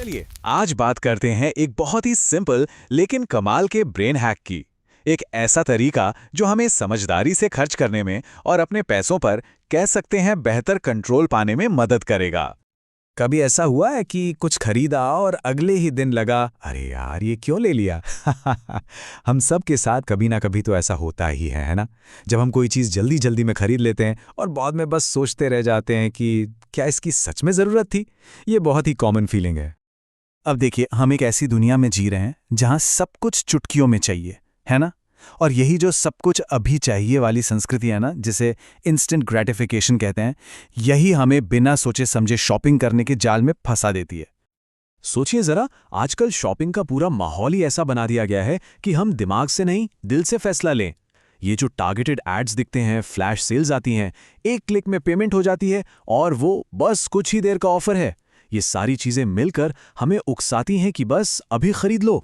चलिए आज बात करते हैं एक बहुत ही सिंपल लेकिन कमाल के ब्रेन हैक की। एक ऐसा तरीका जो हमें समझदारी से खर्च करने में और अपने पैसों पर कह सकते हैं बेहतर कंट्रोल पाने में मदद करेगा। कभी ऐसा हुआ है कि कुछ खरीदा और अगले ही दिन लगा अरे यार ये क्यों ले लिया। हम सब के साथ कभी ना कभी तो ऐसा होता ही है ना। जब हम कोई चीज़ जल्दी जल्दी में खरीद लेते हैं और बाद में बस सोचते रह जाते हैं कि क्या इसकी सच में ज़रूरत थी। ये बहुत ही कॉमन फीलिंग है। अब देखिए, हम एक ऐसी दुनिया में जी रहे हैं जहां सब कुछ चुटकियों में चाहिए, है ना। और यही जो सब कुछ अभी चाहिए वाली संस्कृति है ना, जिसे इंस्टेंट ग्रेटिफिकेशन कहते हैं, यही हमें बिना सोचे समझे शॉपिंग करने के जाल में फंसा देती है। सोचिए जरा, आजकल शॉपिंग का पूरा माहौल ही ऐसा बना दिया गया है कि हम दिमाग से नहीं दिल से फैसला लें। ये जो टारगेटेड एड्स दिखते हैं, फ्लैश सेल्स आती हैं, एक क्लिक में पेमेंट हो जाती है और वो बस कुछ ही देर का ऑफर है। ये सारी चीजें मिलकर हमें उकसाती हैं कि बस अभी खरीद लो।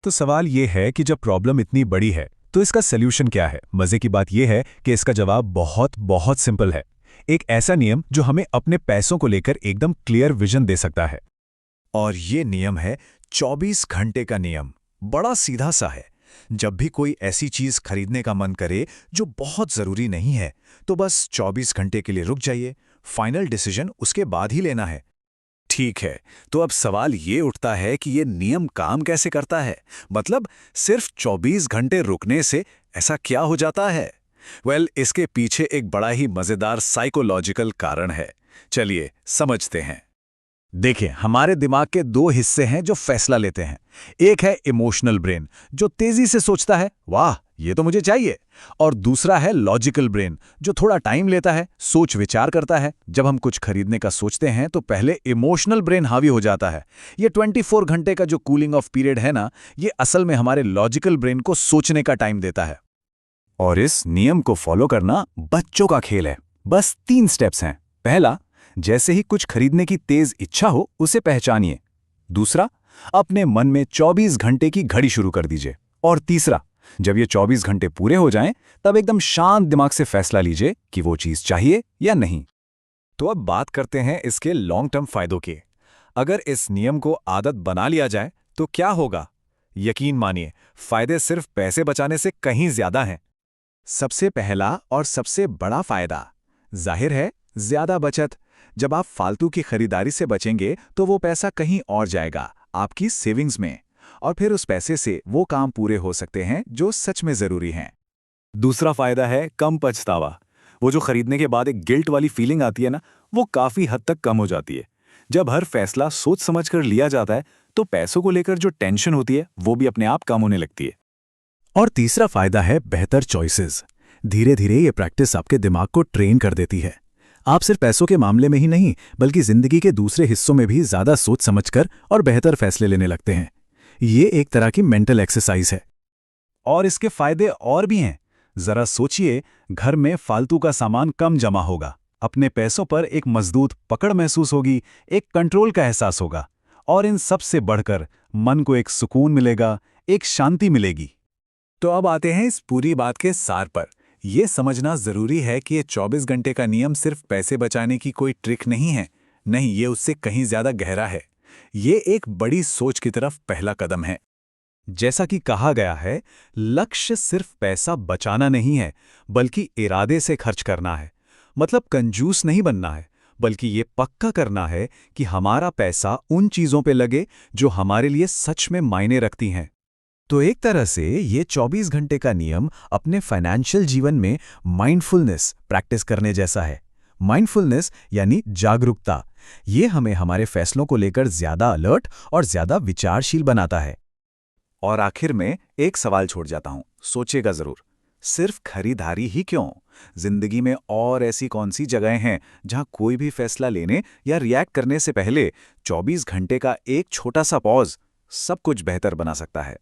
तो सवाल ये है कि जब प्रॉब्लम इतनी बड़ी है तो इसका सल्यूशन क्या है। मजे की बात यह है कि इसका जवाब बहुत बहुत सिंपल है। एक ऐसा नियम जो हमें अपने पैसों को लेकर एकदम क्लियर विजन दे सकता है। और ये नियम है 24 घंटे का नियम। बड़ा सीधा सा है। जब भी कोई ऐसी चीज खरीदने का मन करे जो बहुत जरूरी नहीं है, तो बस 24 घंटे के लिए रुक जाइए। फाइनल डिसीजन उसके बाद ही लेना है। ठीक है, तो अब सवाल ये उठता है कि ये नियम काम कैसे करता है। मतलब सिर्फ 24 घंटे रुकने से ऐसा क्या हो जाता है। इसके पीछे एक बड़ा ही मजेदार साइकोलॉजिकल कारण है। चलिए समझते हैं। देखिए, हमारे दिमाग के दो हिस्से हैं जो फैसला लेते हैं। एक है इमोशनल ब्रेन, जो तेजी से सोचता है वाह ये तो मुझे चाहिए, और दूसरा है लॉजिकल ब्रेन, जो थोड़ा टाइम लेता है, सोच विचार करता है। जब हम कुछ खरीदने का सोचते हैं तो पहले इमोशनल ब्रेन हावी हो जाता है। ये 24 घंटे का जो कूलिंग ऑफ पीरियड है ना, ये असल में हमारे लॉजिकल ब्रेन को सोचने का टाइम देता है। और इस नियम को फॉलो करना बच्चों का खेल है। बस 3 स्टेप्स हैं। पहला, जैसे ही कुछ खरीदने की तेज इच्छा हो उसे पहचानिए। दूसरा, अपने मन में 24 घंटे की घड़ी शुरू कर दीजिए। और तीसरा, जब ये 24 घंटे पूरे हो जाएं, तब एकदम शांत दिमाग से फैसला लीजिए कि वो चीज चाहिए या नहीं। तो अब बात करते हैं इसके लॉन्ग टर्म फायदों के। अगर इस नियम को आदत बना लिया जाए तो क्या होगा। यकीन मानिए, फायदे सिर्फ पैसे बचाने से कहीं ज्यादा हैं। सबसे पहला और सबसे बड़ा फायदा जाहिर है ज्यादा बचत। जब आप फालतू की खरीदारी से बचेंगे तो वो पैसा कहीं और जाएगा, आपकी सेविंग्स में, और फिर उस पैसे से वो काम पूरे हो सकते हैं जो सच में जरूरी हैं। दूसरा फायदा है कम पछतावा। वो जो खरीदने के बाद एक गिल्ट वाली फीलिंग आती है ना, वो काफी हद तक कम हो जाती है। जब हर फैसला सोच समझकर लिया जाता है तो पैसों को लेकर जो टेंशन होती है वो भी अपने आप कम होने लगती है। और तीसरा फायदा है बेहतर चॉइसेस। धीरे धीरे ये प्रैक्टिस आपके दिमाग को ट्रेन कर देती है। आप सिर्फ पैसों के मामले में ही नहीं, बल्कि जिंदगी के दूसरे हिस्सों में भी ज्यादा सोच समझकर और बेहतर फैसले लेने लगते हैं। ये एक तरह की मेंटल एक्सरसाइज है। और इसके फायदे और भी हैं। जरा सोचिए, घर में फालतू का सामान कम जमा होगा, अपने पैसों पर एक मजबूत पकड़ महसूस होगी, एक कंट्रोल का एहसास होगा, और इन सब से बढ़कर मन को एक सुकून मिलेगा, एक शांति मिलेगी। तो अब आते हैं इस पूरी बात के सार पर। यह समझना जरूरी है कि ये 24 घंटे का नियम सिर्फ पैसे बचाने की कोई ट्रिक नहीं है। नहीं, ये उससे कहीं ज्यादा गहरा है। ये एक बड़ी सोच की तरफ पहला कदम है। जैसा कि कहा गया है, लक्ष्य सिर्फ पैसा बचाना नहीं है, बल्कि इरादे से खर्च करना है। मतलब कंजूस नहीं बनना है, बल्कि ये पक्का करना है कि हमारा पैसा उन चीजों पे लगे जो हमारे लिए सच में मायने रखती हैं। तो एक तरह से ये 24 घंटे का नियम अपने फाइनेंशियल जीवन में माइंडफुलनेस प्रैक्टिस करने जैसा है। माइंडफुलनेस यानी जागरूकता। ये हमें हमारे फैसलों को लेकर ज्यादा अलर्ट और ज्यादा विचारशील बनाता है। और आखिर में एक सवाल छोड़ जाता हूं, सोचिएगा जरूर। सिर्फ खरीदारी ही क्यों? जिंदगी में और ऐसी कौन सी जगहें हैं जहां कोई भी फैसला लेने या रिएक्ट करने से पहले 24 घंटे का एक छोटा सा पॉज सब कुछ बेहतर बना सकता है।